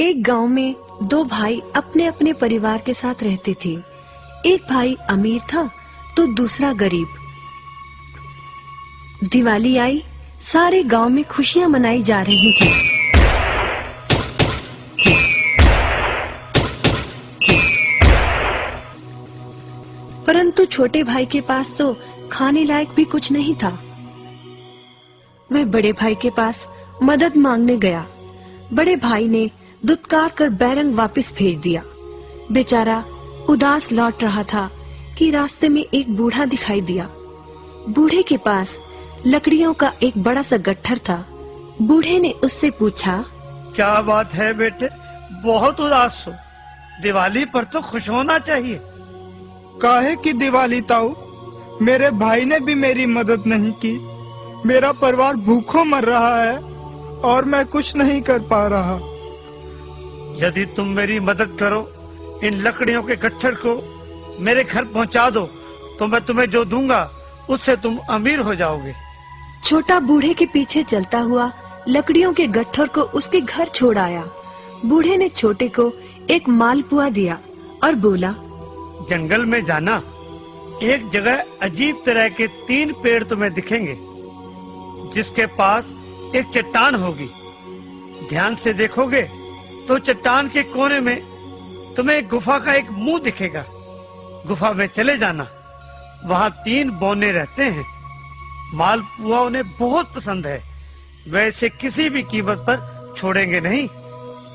एक गांव में दो भाई अपने अपने परिवार के साथ रहते थे। एक भाई अमीर था तो दूसरा गरीब। दिवाली आई, सारे गांव में खुशियां मनाई जा रही थी। परंतु छोटे भाई के पास तो खाने लायक भी कुछ नहीं था। वह बड़े भाई के पास मदद मांगने गया। बड़े भाई ने दुत्कार कर बैरंग वापस भेज दिया। बेचारा उदास लौट रहा था कि रास्ते में एक बूढ़ा दिखाई दिया। बूढ़े के पास लकड़ियों का एक बड़ा सा गट्ठर था। बूढ़े ने उससे पूछा, क्या बात है बेटे, बहुत उदास हो? दिवाली पर तो खुश होना चाहिए। काहे की दिवाली ताऊ, मेरे भाई ने भी मेरी मदद नहीं की। मेरा परिवार भूखों मर रहा है और मैं कुछ नहीं कर पा रहा। यदि तुम मेरी मदद करो, इन लकड़ियों के गट्ठर को मेरे घर पहुंचा दो तो मैं तुम्हें जो दूंगा उससे तुम अमीर हो जाओगे। छोटा बूढ़े के पीछे चलता हुआ लकड़ियों के गट्ठर को उसके घर छोड़ आया। बूढ़े ने छोटे को एक मालपुआ दिया और बोला, जंगल में जाना, एक जगह अजीब तरह के 3 पेड़ तुम्हें दिखेंगे, जिसके पास एक चट्टान होगी। ध्यान से देखोगे तो चट्टान के कोने में तुम्हें एक गुफा का एक मुंह दिखेगा। गुफा में चले जाना, वहाँ 3 बौने रहते हैं। मालपुआ उन्हें बहुत पसंद है, वैसे किसी भी कीमत पर छोड़ेंगे नहीं।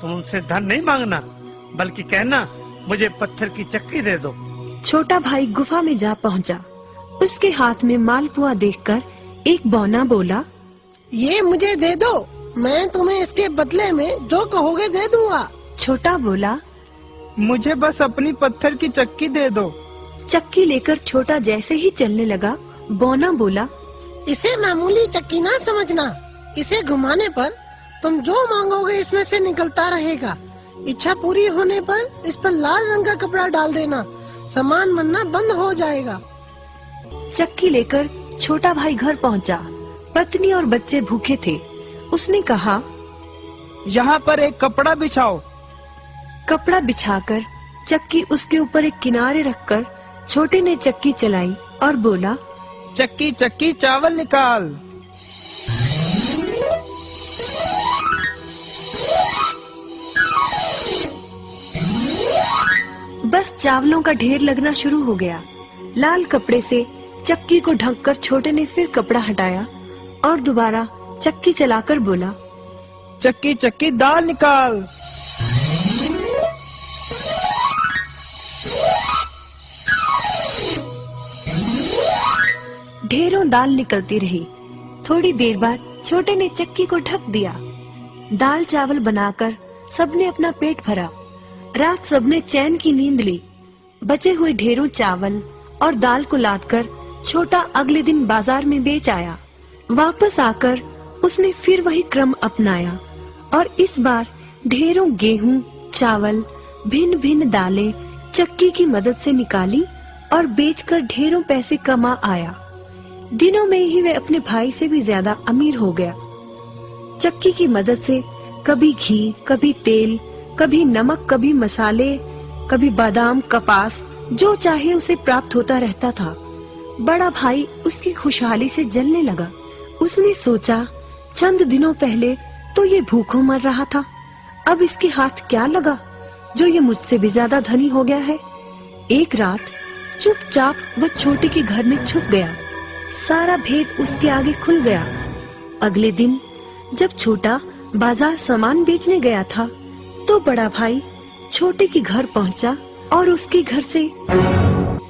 तुम उनसे धन नहीं मांगना, बल्कि कहना मुझे पत्थर की चक्की दे दो। छोटा भाई गुफा में जा पहुंचा। उसके हाथ में मालपुआ देखकर एक बौना बोला, ये मुझे दे दो, मैं तुम्हें इसके बदले में जो कहोगे दे दूंगा। छोटा बोला, मुझे बस अपनी पत्थर की चक्की दे दो। चक्की लेकर छोटा जैसे ही चलने लगा, बौना बोला, इसे मामूली चक्की ना समझना, इसे घुमाने पर तुम जो मांगोगे इसमें से निकलता रहेगा। इच्छा पूरी होने पर इस पर लाल रंग का कपड़ा डाल देना, सामान बनना बंद हो जाएगा। चक्की लेकर छोटा भाई घर पहुंचा। पत्नी और बच्चे भूखे थे। उसने कहा, यहाँ पर एक कपड़ा बिछाओ। कपड़ा बिछाकर चक्की उसके ऊपर एक किनारे रखकर छोटे ने चक्की चलाई और बोला, चक्की चक्की चावल निकाल। बस चावलों का ढेर लगना शुरू हो गया। लाल कपड़े से चक्की को ढककर छोटे ने फिर कपड़ा हटाया और दोबारा चक्की चलाकर बोला, चक्की चक्की दाल निकाल। ढेरों दाल निकलती रही। थोड़ी देर बाद छोटे ने चक्की को ढक दिया। दाल चावल बनाकर सबने अपना पेट भरा। रात सबने चैन की नींद ली। बचे हुए ढेरों चावल और दाल को लादकर छोटा अगले दिन बाजार में बेच आया। वापस आकर उसने फिर वही क्रम अपनाया और इस बार ढेरों गेहूं, चावल, भिन्न भिन्न दालें चक्की की मदद से निकाली और बेचकर ढेरों पैसे कमा आया। दिनों में ही वह अपने भाई से भी ज्यादा अमीर हो गया। चक्की की मदद से कभी घी, कभी तेल, कभी नमक, कभी मसाले, कभी बादाम, कपास, जो चाहे उसे प्राप्त होता रहता था। बड़ा भाई उसकी खुशहाली से जलने लगा। उसने सोचा, चंद दिनों पहले तो ये भूखों मर रहा था, अब इसके हाथ क्या लगा जो ये मुझसे भी ज्यादा धनी हो गया है। एक रात चुपचाप वह छोटे के घर में छुप गया। सारा भेद उसके आगे खुल गया। अगले दिन जब छोटा बाजार सामान बेचने गया था तो बड़ा भाई छोटे के घर पहुंचा और उसके घर से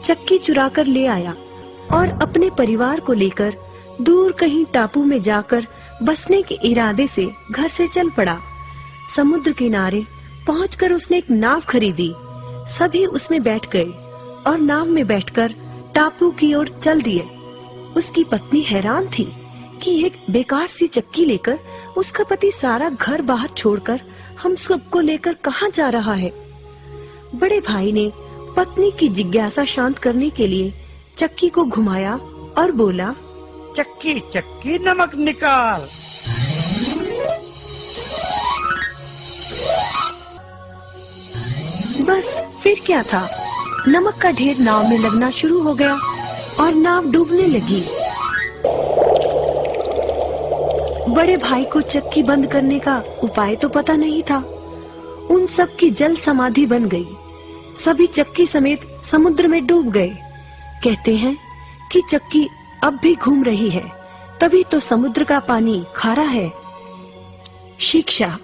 चक्की चुरा कर ले आया और अपने परिवार को लेकर दूर कहीं टापू में जाकर बसने के इरादे से घर से चल पड़ा। समुद्र किनारे पहुंचकर उसने एक नाव खरीदी। सभी उसमें बैठ गए और नाव में बैठकर टापू की ओर चल दिए। उसकी पत्नी हैरान थी कि एक बेकार सी चक्की लेकर उसका पति सारा घर बाहर छोड़कर हम सबको लेकर कहाँ जा रहा है। बड़े भाई ने पत्नी की जिज्ञासा शांत करने के लिए चक्की को घुमाया और बोला, चक्की चक्की नमक निकाल। बस फिर क्या था, नमक का ढेर नाव में लगना शुरू हो गया और नाव डूबने लगी। बड़े भाई को चक्की बंद करने का उपाय तो पता नहीं था। उन सब की जल समाधि बन गई। सभी चक्की समेत समुद्र में डूब गए। कहते हैं कि चक्की अब भी घूम रही है, तभी तो समुद्र का पानी खारा है। शिक्षा,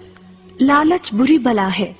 लालच बुरी बला है।